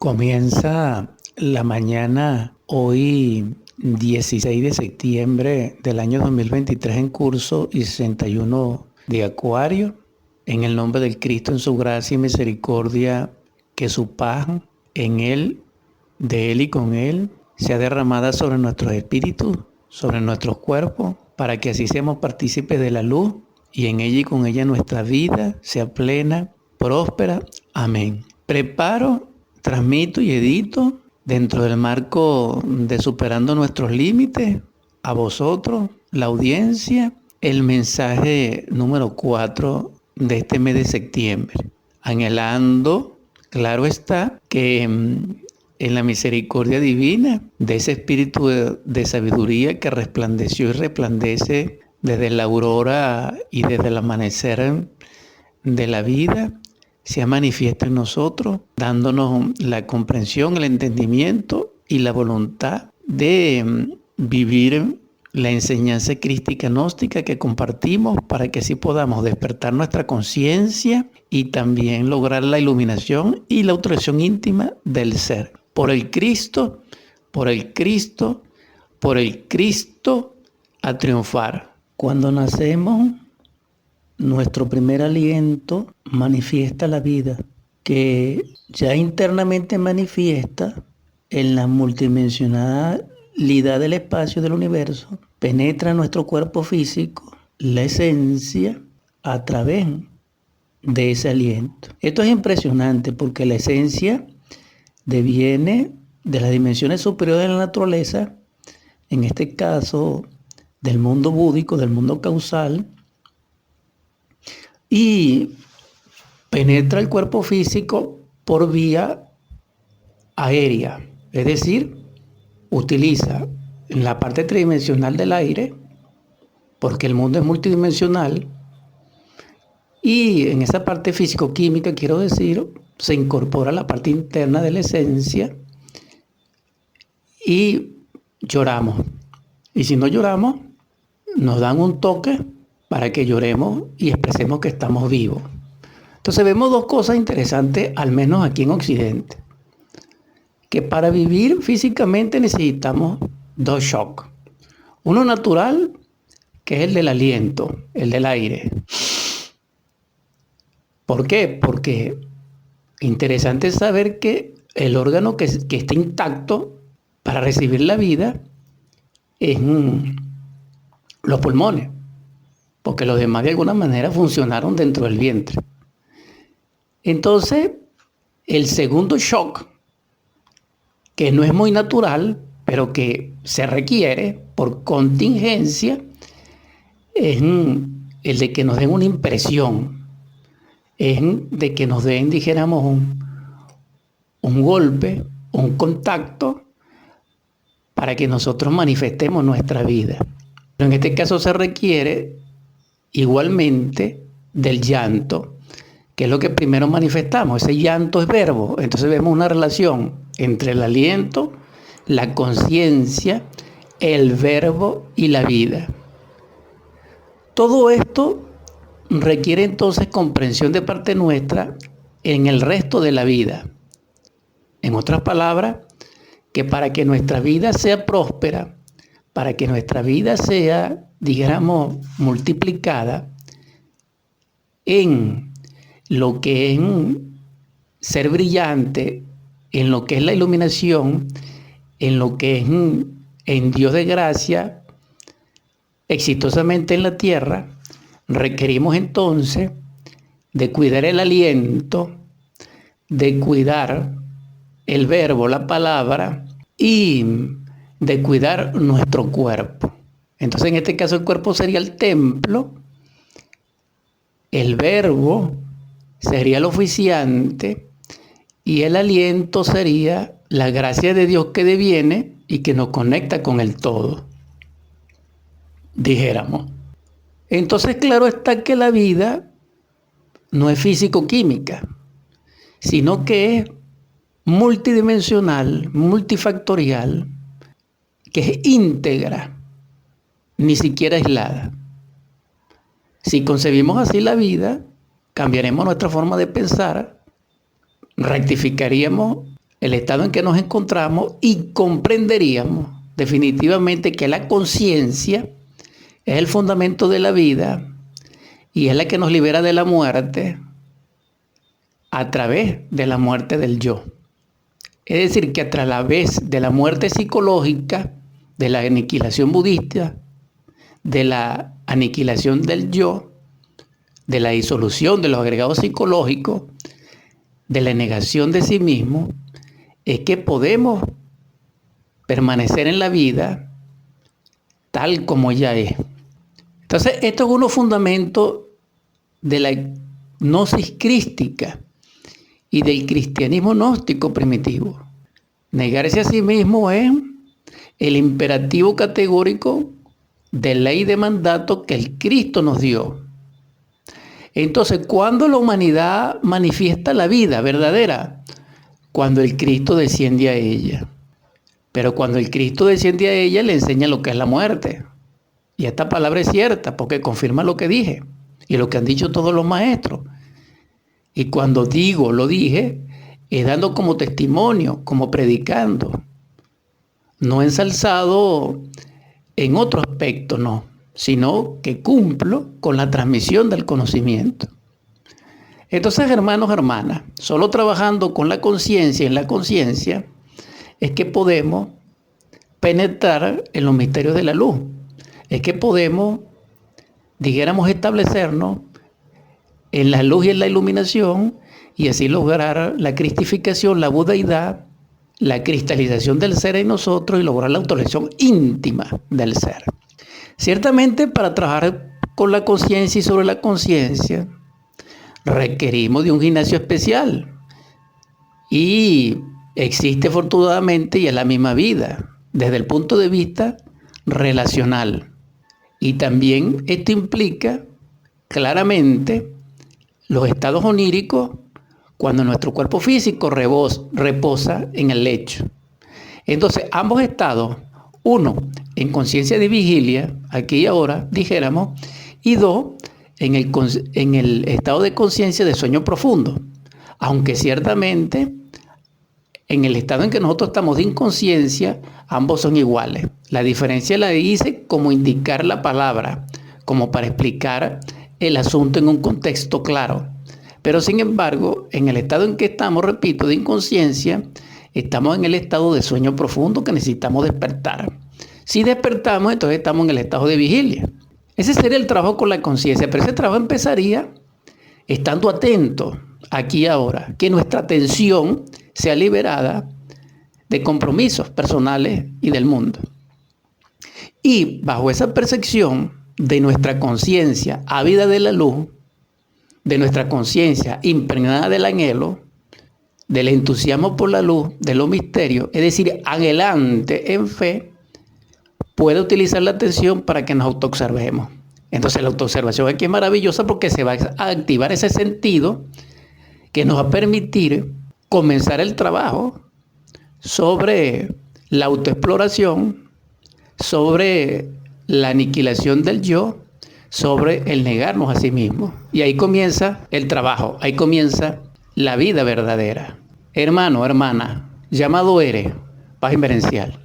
Comienza la mañana hoy 16 de septiembre del año 2023 en curso y 61 de Acuario. En el nombre del Cristo, en su gracia y misericordia, que su paz en Él, de Él y con Él, sea derramada sobre nuestros espíritus, sobre nuestros cuerpos, para que así seamos partícipes de la luz y en ella y con ella nuestra vida sea plena, próspera. Amén. Preparo, transmito y edito dentro del marco de Superando Nuestros Límites a vosotros, la audiencia, el mensaje número 4 de este mes de septiembre, anhelando, claro está, que en la misericordia divina de ese espíritu de sabiduría que resplandeció y resplandece desde la aurora y desde el amanecer de la vida, sea manifiesto en nosotros, dándonos la comprensión, el entendimiento y la voluntad de vivir la enseñanza crística gnóstica que compartimos, para que así podamos despertar nuestra conciencia y también lograr la iluminación y la autorización íntima del ser. Por el Cristo, por el Cristo, por el Cristo a triunfar. Cuando nacemos, nuestro primer aliento manifiesta la vida, que ya internamente manifiesta en la multidimensionalidad del espacio del universo, penetra nuestro cuerpo físico, la esencia, a través de ese aliento. Esto es impresionante porque la esencia deviene de las dimensiones superiores de la naturaleza, en este caso del mundo búdico, del mundo causal, y penetra el cuerpo físico por vía aérea, es decir, utiliza la parte tridimensional del aire, porque el mundo es multidimensional, y en esa parte físico-química, quiero decir, se incorpora la parte interna de la esencia y lloramos. Y si no lloramos, nos dan un toque para que lloremos y expresemos que estamos vivos. Entonces vemos dos cosas interesantes, al menos aquí en Occidente, que para vivir físicamente necesitamos dos shocks. Uno natural, que es el del aliento, el del aire. ¿Por qué? Porque interesante saber que el órgano que está intacto para recibir la vida es los pulmones, porque los demás de alguna manera funcionaron dentro del vientre. Entonces, el segundo shock, que no es muy natural, pero que se requiere por contingencia, es el de que nos den una impresión, es de que nos den, dijéramos, un golpe, un contacto, para que nosotros manifestemos nuestra vida. Pero en este caso se requiere igualmente del llanto, que es lo que primero manifestamos. Ese llanto es verbo. Entonces vemos una relación entre el aliento, la conciencia, el verbo y la vida. Todo esto requiere entonces comprensión de parte nuestra en el resto de la vida. En otras palabras, que para que nuestra vida sea próspera, para que nuestra vida sea, digamos, multiplicada en lo que es ser brillante, en lo que es la iluminación, en lo que es en Dios de gracia, exitosamente en la tierra, requerimos entonces de cuidar el aliento, de cuidar el verbo, la palabra, y de cuidar nuestro cuerpo. Entonces, en este caso, el cuerpo sería el templo, el verbo sería el oficiante y el aliento sería la gracia de Dios que deviene y que nos conecta con el todo, dijéramos. Entonces, claro está que la vida no es físico-química, sino que es multidimensional, multifactorial, que es íntegra, ni siquiera aislada. Si concebimos así la vida, cambiaremos nuestra forma de pensar, rectificaríamos el estado en que nos encontramos y comprenderíamos definitivamente que la conciencia es el fundamento de la vida y es la que nos libera de la muerte a través de la muerte del yo. Es decir, que a través de la muerte psicológica, de la aniquilación budista, de la aniquilación del yo, de la disolución de los agregados psicológicos, de la negación de sí mismo, es que podemos permanecer en la vida tal como ella es. Entonces, esto es uno fundamento de la gnosis crística y del cristianismo gnóstico primitivo. Negarse a sí mismo es el imperativo categórico de ley y de mandato que el Cristo nos dio. Entonces, ¿cuándo la humanidad manifiesta la vida verdadera? Cuando el Cristo desciende a ella. Pero cuando el Cristo desciende a ella, le enseña lo que es la muerte. Y esta palabra es cierta porque confirma lo que dije y lo que han dicho todos los maestros. Y cuando digo, lo dije, es dando como testimonio, como predicando. No ensalzado en otro aspecto, no, sino que cumplo con la transmisión del conocimiento. Entonces, hermanos, hermanas, solo trabajando con la conciencia y en la conciencia es que podemos penetrar en los misterios de la luz. Es que podemos, dijéramos, establecernos en la luz y en la iluminación y así lograr la cristificación, la budeidad, la cristalización del ser en nosotros y lograr la autorización íntima del ser. Ciertamente, para trabajar con la conciencia y sobre la conciencia, requerimos de un gimnasio especial y existe afortunadamente y es la misma vida desde el punto de vista relacional. Y también esto implica claramente los estados oníricos cuando nuestro cuerpo físico reposa en el lecho. Entonces, ambos estados, uno, en conciencia de vigilia, aquí y ahora, dijéramos, y dos, en el estado de conciencia de sueño profundo. Aunque ciertamente, en el estado en que nosotros estamos de inconsciencia, ambos son iguales. La diferencia la hice como indicar la palabra, como para explicar el asunto en un contexto claro. Pero sin embargo, en el estado en que estamos, repito, de inconsciencia, estamos en el estado de sueño profundo que necesitamos despertar. Si despertamos, entonces estamos en el estado de vigilia. Ese sería el trabajo con la conciencia, pero ese trabajo empezaría estando atentos aquí y ahora, que nuestra atención sea liberada de compromisos personales y del mundo. Y bajo esa percepción de nuestra conciencia ávida de la luz, de nuestra conciencia impregnada del anhelo, del entusiasmo por la luz, de los misterios, es decir, anhelante en fe, puede utilizar la atención para que nos autoobservemos. Entonces la autoobservación aquí es maravillosa porque se va a activar ese sentido que nos va a permitir comenzar el trabajo sobre la autoexploración, sobre la aniquilación del yo, sobre el negarnos a sí mismos. Y ahí comienza el trabajo, ahí comienza la vida verdadera. Hermano, hermana, llamado eres, paz inverencial.